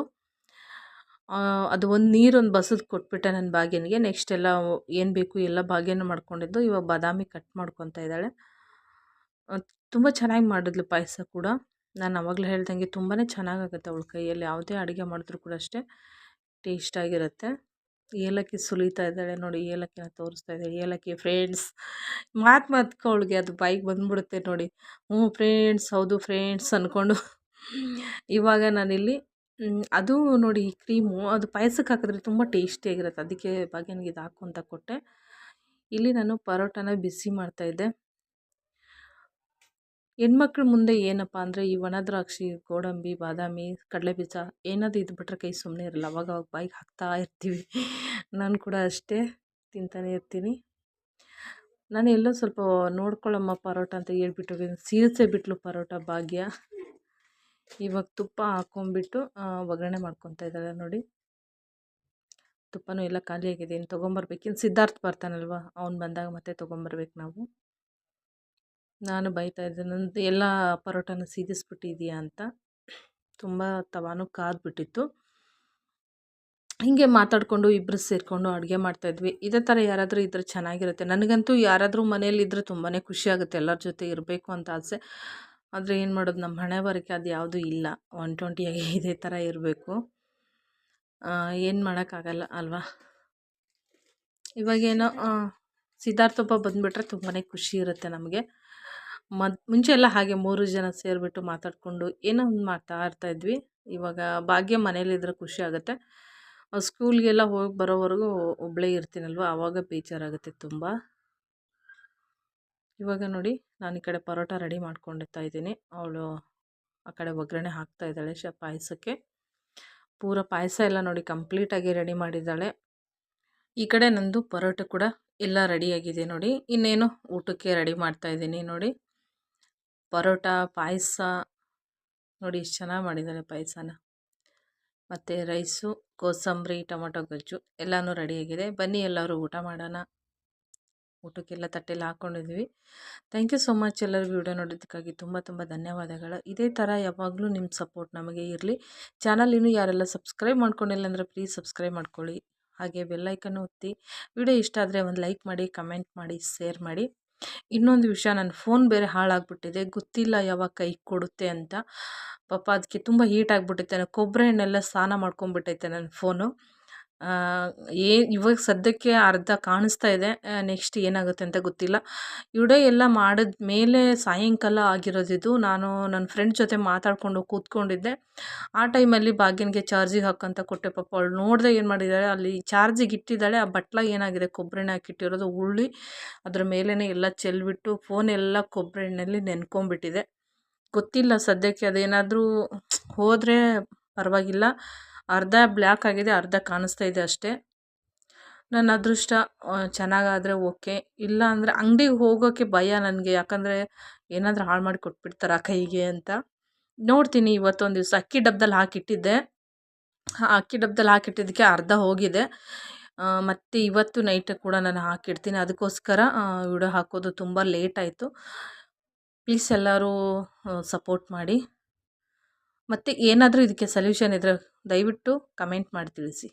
ಅದು ನೀರೊಂದು ಬಸದು ಕೊಟ್ಬಿಟ್ಟೆ ನನ್ನ ಭಾಗ್ಯನಿಗೆ. ನೆಕ್ಸ್ಟ್ ಎಲ್ಲ ಏನು ಬೇಕು ಎಲ್ಲ ಭಾಗ್ಯನ ಮಾಡ್ಕೊಂಡಿದ್ದು. ಇವಾಗ ಬಾದಾಮಿ ಕಟ್ ಮಾಡ್ಕೊತಾ ಇದ್ದಾಳೆ. ತುಂಬ ಚೆನ್ನಾಗಿ ಮಾಡಿದ್ಲು ಪಾಯಸ ಕೂಡ. ನಾನು ಆವಾಗಲೇ ಹೇಳ್ದಂಗೆ ತುಂಬಾ ಚೆನ್ನಾಗಾಗುತ್ತೆ ಅವಳ ಕೈಯಲ್ಲಿ. ಯಾವುದೇ ಅಡುಗೆ ಮಾಡಿದ್ರೂ ಕೂಡ ಅಷ್ಟೇ ಟೇಸ್ಟಾಗಿರುತ್ತೆ. ಏಲಕ್ಕಿ ಸುಲಿತಾ ಇದ್ದಾಳೆ ನೋಡಿ, ಏಲಕ್ಕಿನ ತೋರಿಸ್ತಾ ಇದ್ದಾಳೆ. ಏಲಕ್ಕಿ ಫ್ರೆಂಡ್ಸ್, ಮಾತ್ಕ ಅವಳಿಗೆ ಅದು ಬಾಯಿಗೆ ಬಂದ್ಬಿಡುತ್ತೆ ನೋಡಿ. ಫ್ರೆಂಡ್ಸ್, ಹೌದು ಫ್ರೆಂಡ್ಸ್ ಅಂದ್ಕೊಂಡು. ಇವಾಗ ನಾನಿಲ್ಲಿ ಅದು ನೋಡಿ ಕ್ರೀಮು ಅದು ಪಾಯಸಕ್ಕೆ ಹಾಕಿದ್ರೆ ತುಂಬ ಟೇಸ್ಟಿಯಾಗಿರುತ್ತೆ. ಅದಕ್ಕೆ ಭಾಗ್ಯನಿಗೆ ಇದು ಹಾಕು ಅಂತ ಕೊಟ್ಟೆ. ಇಲ್ಲಿ ನಾನು ಪರೋಟನ ಬಿಸಿ ಮಾಡ್ತಾಯಿದ್ದೆ. ಹೆಣ್ಮಕ್ಳ ಮುಂದೆ ಏನಪ್ಪ ಅಂದರೆ ಈ ಒಣ ದ್ರಾಕ್ಷಿ, ಗೋಡಂಬಿ, ಬಾದಾಮಿ, ಕಡಲೆಬೀಜ ಏನಾದರೂ ಇದು ಬಿಟ್ಟರೆ ಕೈ ಸುಮ್ಮನೆ ಇರಲ್ಲ. ಅವಾಗ ಬಾಯಿಗೆ ಹಾಕ್ತಾ ಇರ್ತೀವಿ. ನಾನು ಕೂಡ ಅಷ್ಟೇ ತಿಂತಾನೆ ಇರ್ತೀನಿ. ನಾನು ಎಲ್ಲೋ ಸ್ವಲ್ಪ ನೋಡ್ಕೊಳ್ಳಮ್ಮ ಪರೋಟ ಅಂತ ಹೇಳ್ಬಿಟ್ಟು ಸೀರಿಸೇ ಬಿಟ್ಲು ಪರೋಟ ಭಾಗ್ಯ. ಇವಾಗ ತುಪ್ಪ ಹಾಕ್ಕೊಂಬಿಟ್ಟು ಒಗ್ಗರಣೆ ಮಾಡ್ಕೊತಾ ಇದ್ದಾಳೆ ನೋಡಿ. ತುಪ್ಪನೂ ಎಲ್ಲ ಖಾಲಿಯಾಗಿದೆ, ಇನ್ನು ತೊಗೊಂಬರ್ಬೇಕು. ಇನ್ನು ಸಿದ್ಧಾರ್ಥ ಬರ್ತಾನಲ್ವ, ಅವ್ನು ಬಂದಾಗ ಮತ್ತೆ ತೊಗೊಂಬರ್ಬೇಕು ನಾವು. ನಾನು ಬೈತಾ ಇದ್ದೆ, ನಂದು ಎಲ್ಲ ಪರೋಟನ ಸೀದಿಸ್ಬಿಟ್ಟಿದೆಯಾ ಅಂತ. ತುಂಬ ತವಾನು ಕಾದ್ಬಿಟ್ಟಿತ್ತು. ಹೀಗೆ ಮಾತಾಡಿಕೊಂಡು ಇಬ್ಬರು ಸೇರಿಕೊಂಡು ಅಡುಗೆ ಮಾಡ್ತಾಯಿದ್ವಿ. ಇದೇ ಥರ ಯಾರಾದರೂ ಇದ್ದರೆ ಚೆನ್ನಾಗಿರುತ್ತೆ. ನನಗಂತೂ ಯಾರಾದರೂ ಮನೇಲಿ ಇದ್ದರೆ ತುಂಬಾ ಖುಷಿಯಾಗುತ್ತೆ. ಎಲ್ಲರ ಜೊತೆ ಇರಬೇಕು ಅಂತ ಆಸೆ. ಆದರೆ ಏನು ಮಾಡೋದು, ನಮ್ಮ ಹಣೆ ಬರೋಕ್ಕೆ ಅದು ಯಾವುದೂ ಇಲ್ಲ. 120 ಇದೇ ಥರ ಇರಬೇಕು. ಏನು ಮಾಡೋಕ್ಕಾಗಲ್ಲ ಅಲ್ವಾ. ಇವಾಗೇನೋ ಸಿದ್ಧಾರ್ಥೊಬ್ಬ ಬಂದುಬಿಟ್ರೆ ತುಂಬಾ ಖುಷಿ ಇರುತ್ತೆ ನಮಗೆ. ಮುಂಚೆ ಎಲ್ಲ ಹಾಗೆ 3 ಜನ ಸೇರಿಬಿಟ್ಟು ಮಾತಾಡಿಕೊಂಡು ಏನೋ ಒಂದು ಮಾಡ್ತಾ ಇರ್ತಾಯಿದ್ವಿ. ಇವಾಗ ಭಾಗ್ಯ ಮನೇಲಿದ್ರೆ ಖುಷಿ ಆಗುತ್ತೆ. ಸ್ಕೂಲ್ಗೆಲ್ಲ ಹೋಗಿ ಬರೋವರೆಗೂ ಒಬ್ಬಳೇ ಇರ್ತೀನಲ್ವ, ಆವಾಗ ಬೇಜಾರಾಗುತ್ತೆ ತುಂಬ. ಇವಾಗ ನೋಡಿ, ನಾನು ಈ ಕಡೆ ಪರೋಟ ರೆಡಿ ಮಾಡ್ಕೊಂಡಿರ್ತಾ ಇದ್ದೀನಿ. ಅವಳು ಆ ಕಡೆ ಒಗ್ಗರಣೆ ಹಾಕ್ತಾ ಇದ್ದಾಳೆ ಪಾಯಸಕ್ಕೆ. ಪೂರ ಪಾಯಸ ಎಲ್ಲ ನೋಡಿ ಕಂಪ್ಲೀಟಾಗಿ ರೆಡಿ ಮಾಡಿದ್ದಾಳೆ. ಈ ಕಡೆ ನಂದು ಪರೋಟ ಕೂಡ ಎಲ್ಲ ರೆಡಿಯಾಗಿದೆ ನೋಡಿ. ಇನ್ನೇನು ಊಟಕ್ಕೆ ರೆಡಿ ಮಾಡ್ತಾ ಇದ್ದೀನಿ ನೋಡಿ. ಪರೋಟ, ಪಾಯಸ ನೋಡಿ ಎಷ್ಟು ಚೆನ್ನಾಗಿ ಮಾಡಿದ್ದಾಳೆ ಪಾಯಸನ. ಮತ್ತು ರೈಸು, ಕೋಸಂಬರಿ, ಟೊಮೊಟೊ ಗೊಜ್ಜು ಎಲ್ಲನೂ ರೆಡಿಯಾಗಿದೆ. ಬನ್ನಿ ಎಲ್ಲರೂ ಊಟ ಮಾಡೋಣ. ಊಟಕ್ಕೆಲ್ಲ ತಟ್ಟೆಲ್ಲ ಹಾಕ್ಕೊಂಡಿದ್ವಿ. ಥ್ಯಾಂಕ್ ಯು ಸೋ ಮಚ್ ಎಲ್ಲರಿಗೂ ವಿಡಿಯೋ ನೋಡೋದಕ್ಕಾಗಿ ತುಂಬ ತುಂಬ ಧನ್ಯವಾದಗಳು. ಇದೇ ಥರ ಯಾವಾಗಲೂ ನಿಮ್ಮ ಸಪೋರ್ಟ್ ನಮಗೆ ಇರಲಿ. ಚಾನಲ್ ಇನ್ನೂ ಯಾರೆಲ್ಲ ಸಬ್ಸ್ಕ್ರೈಬ್ ಮಾಡ್ಕೊಂಡಿಲ್ಲ ಅಂದರೆ ಪ್ಲೀಸ್ ಸಬ್ಸ್ಕ್ರೈಬ್ ಮಾಡ್ಕೊಳ್ಳಿ. ಹಾಗೆ ಬೆಲ್ಲೈಕನ್ನು ಒತ್ತಿ. ವಿಡಿಯೋ ಇಷ್ಟ ಆದರೆ ಒಂದು ಲೈಕ್ ಮಾಡಿ, ಕಮೆಂಟ್ ಮಾಡಿ, ಶೇರ್ ಮಾಡಿ. ಇನ್ನೊಂದು ವಿಷಯ, ನನ್ನ ಫೋನ್ ಬೇರೆ ಹಾಳಾಗ್ಬಿಟ್ಟಿದೆ. ಗೊತ್ತಿಲ್ಲ ಯಾವಾಗ ಕೈ ಕೊಡುತ್ತೆ ಅಂತ. ಪಾಪ ಅದಕ್ಕೆ ತುಂಬ ಹೀಟ್ ಆಗಿಬಿಟ್ಟೈತೆ. ಕೊಬ್ಬರಿ ಎಣ್ಣೆಲ್ಲ ಸ್ನಾನ ಮಾಡ್ಕೊಂಡ್ಬಿಟ್ಟೈತೆ ನನ್ನ ಫೋನು. ಇವಾಗ ಸದ್ಯಕ್ಕೆ ಅರ್ಧ ಕಾಣಿಸ್ತಾ ಇದೆ. ನೆಕ್ಸ್ಟ್ ಏನಾಗುತ್ತೆ ಅಂತ ಗೊತ್ತಿಲ್ಲ. ವಿಡಿಯೋ ಎಲ್ಲ ಮಾಡಿದ ಮೇಲೆ ಸಾಯಂಕಾಲ ಆಗಿರೋದಿದು. ನಾನು ನನ್ನ ಫ್ರೆಂಡ್ ಜೊತೆ ಮಾತಾಡಿಕೊಂಡು ಕೂತ್ಕೊಂಡಿದ್ದೆ. ಆ ಟೈಮಲ್ಲಿ ಭಾಗ್ಯನಿಗೆ ಚಾರ್ಜಿಗೆ ಹಾಕಂತ ಕೊಟ್ಟೆ. ಪಾಪ ಅವಳು ನೋಡಿದೆ ಏನು ಮಾಡಿದ್ದಾಳೆ, ಅಲ್ಲಿ ಚಾರ್ಜಿಗೆ ಇಟ್ಟಿದ್ದಾಳೆ. ಆ ಬಟ್ಲ ಏನಾಗಿದೆ, ಕೊಬ್ಬರಿ ಎಣ್ಣೆ ಹಾಕಿಟ್ಟಿರೋದು ಉರುಳಿ ಅದ್ರ ಮೇಲೇ ಎಲ್ಲ ಚೆಲ್ಬಿಟ್ಟು ಫೋನ್ ಎಲ್ಲ ಕೊಬ್ಬರಿ ಎಣ್ಣೆಯಲ್ಲಿ ನೆನ್ಕೊಂಬಿಟ್ಟಿದೆ. ಗೊತ್ತಿಲ್ಲ ಸದ್ಯಕ್ಕೆ, ಅದೇನಾದರೂ ಹೋದರೆ ಪರವಾಗಿಲ್ಲ. ಅರ್ಧ ಬ್ಲ್ಯಾಕ್ ಆಗಿದೆ, ಅರ್ಧ ಕಾಣಿಸ್ತಾ ಇದೆ ಅಷ್ಟೇ. ನನ್ನ ಅದೃಷ್ಟ ಚೆನ್ನಾಗಾದರೆ ಓಕೆ. ಇಲ್ಲ ಅಂದರೆ ಅಂಗಡಿಗೆ ಹೋಗೋಕ್ಕೆ ಭಯ ನನಗೆ. ಯಾಕಂದರೆ ಏನಾದರೂ ಹಾಳು ಮಾಡಿ ಕೊಟ್ಬಿಡ್ತಾರೆ ಆ ಕೈಗೆ ಅಂತ. ನೋಡ್ತೀನಿ ಇವತ್ತೊಂದು ದಿವಸ. ಅಕ್ಕಿ ಡಬ್ಬದಲ್ಲಿ ಹಾಕಿಟ್ಟಿದ್ದೆ. ಅಕ್ಕಿ ಡಬ್ಬದಲ್ಲಿ ಹಾಕಿಟ್ಟಿದ್ದಕ್ಕೆ ಅರ್ಧ ಹೋಗಿದೆ. ಮತ್ತು ಇವತ್ತು ನೈಟ್ ಕೂಡ ನಾನು ಹಾಕಿಡ್ತೀನಿ. ಅದಕ್ಕೋಸ್ಕರ ವಿಡಿಯೋ ಹಾಕೋದು ತುಂಬ ಲೇಟ್ ಆಯಿತು. ಪ್ಲೀಸ್ ಎಲ್ಲರೂ ಸಪೋರ್ಟ್ ಮಾಡಿ. ಮತ್ತು ಏನಾದರೂ ಇದಕ್ಕೆ ಸೊಲ್ಯೂಷನ್ ಇದ್ದರೆ ದಯವಿಟ್ಟು ಕಮೆಂಟ್ ಮಾಡಿ ತಿಳಿಸಿ.